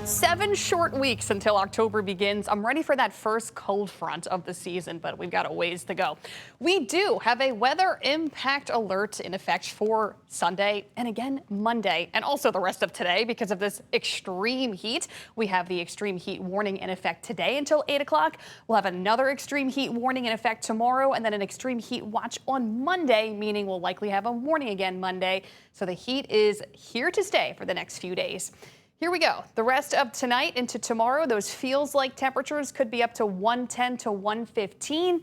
7 short weeks until October begins. I'm ready for that first cold front of the season, but we've got a ways to go. We do have a weather impact alert in effect for Sunday and again Monday and also the rest of today because of this extreme heat. We have the extreme heat warning in effect today until 8 o'clock. We'll have another extreme heat warning in effect tomorrow and then an extreme heat watch on Monday, meaning we'll likely have a warning again Monday. So the heat is here to stay for the next few days. Here we go. The rest of tonight into tomorrow, those feels like temperatures could be up to 110 to 115.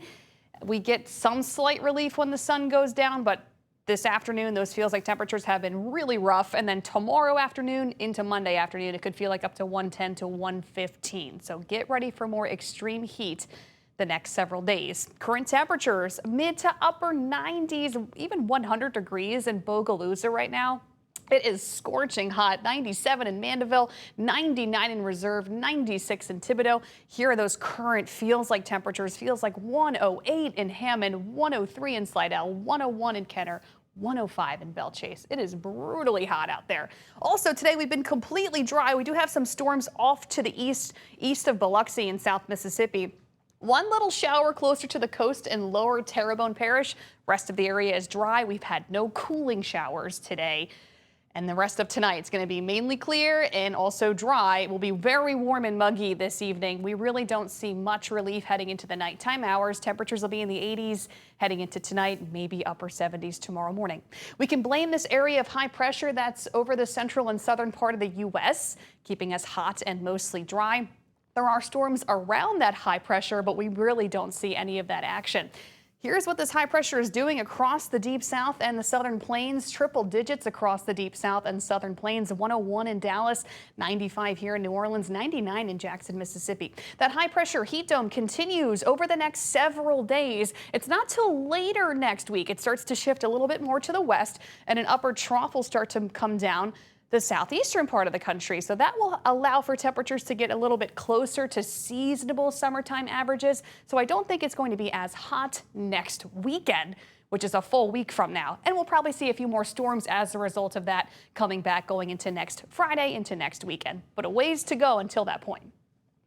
We get some slight relief when the sun goes down, but this afternoon, those feels like temperatures have been really rough. And then tomorrow afternoon into Monday afternoon, it could feel like up to 110 to 115. So get ready for more extreme heat the next several days. Current temperatures mid to upper 90s, even 100 degrees in Bogalusa right now. It is scorching hot. 97 in Mandeville, 99 in Reserve, 96 in Thibodaux. Here are those current feels like temperatures. Feels like 108 in Hammond, 103 in Slidell, 101 in Kenner, 105 in Belle Chase. It is brutally hot out there. Also today we've been completely dry. We do have some storms off to the east of Biloxi in South Mississippi. One little shower closer to the coast in lower Terrebonne Parish. Rest of the area is dry. We've had no cooling showers today. And the rest of tonight is going to be mainly clear and also dry. It will be very warm and muggy this evening. We really don't see much relief heading into the nighttime hours. Temperatures will be in the 80s heading into tonight, maybe upper 70s tomorrow morning. We can blame this area of high pressure that's over the central and southern part of the U.S., keeping us hot and mostly dry. There are storms around that high pressure, but we really don't see any of that action. Here's what this high pressure is doing across the deep south and the southern plains. Triple digits across the deep south and southern plains. 101 in Dallas, 95 here in New Orleans, 99 in Jackson, Mississippi. That high pressure heat dome continues over the next several days. It's not till later next week. It starts to shift a little bit more to the west and an upper trough will start to come down the southeastern part of the country. So that will allow for temperatures to get a little bit closer to seasonable summertime averages. So I don't think it's going to be as hot next weekend, which is a full week from now. And we'll probably see a few more storms as a result of that coming back going into next Friday, into next weekend. But a ways to go until that point.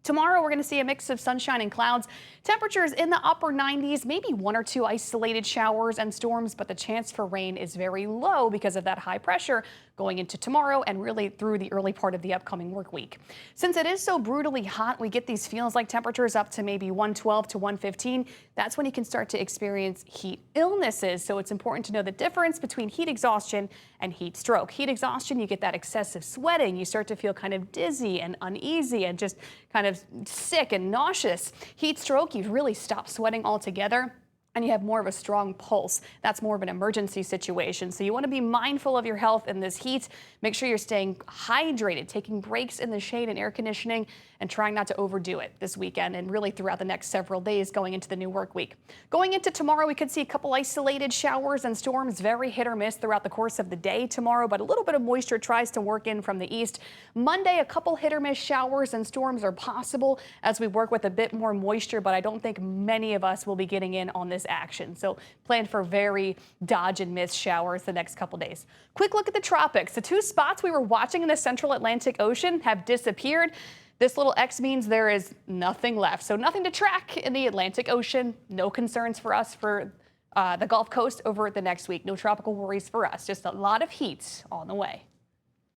Tomorrow, we're going to see a mix of sunshine and clouds. Temperatures in the upper 90s, maybe one or two isolated showers and storms, but the chance for rain is very low because of that high pressure going into tomorrow and really through the early part of the upcoming work week. Since it is so brutally hot, we get these feels like temperatures up to maybe 112 to 115. That's when you can start to experience heat illnesses. So it's important to know the difference between heat exhaustion and heat stroke. Heat exhaustion, you get that excessive sweating. You start to feel kind of dizzy and uneasy and just kind of sick and nauseous. Heat stroke, you really stop sweating altogether and you have more of a strong pulse. That's more of an emergency situation. So you want to be mindful of your health in this heat. Make sure you're staying hydrated, taking breaks in the shade and air conditioning, and trying not to overdo it this weekend and really throughout the next several days going into the new work week. Going into tomorrow, we could see a couple isolated showers and storms, very hit or miss throughout the course of the day tomorrow, but a little bit of moisture tries to work in from the east. Monday, a couple hit or miss showers and storms are possible as we work with a bit more moisture, but I don't think many of us will be getting in on this action. So plan for very dodge and miss showers the next couple days. Quick look at the tropics. The two spots we were watching in the central Atlantic Ocean have disappeared. This little X means there is nothing left. So nothing to track in the Atlantic Ocean. No concerns for us for the Gulf Coast over the next week. No tropical worries for us. Just a lot of heat on the way.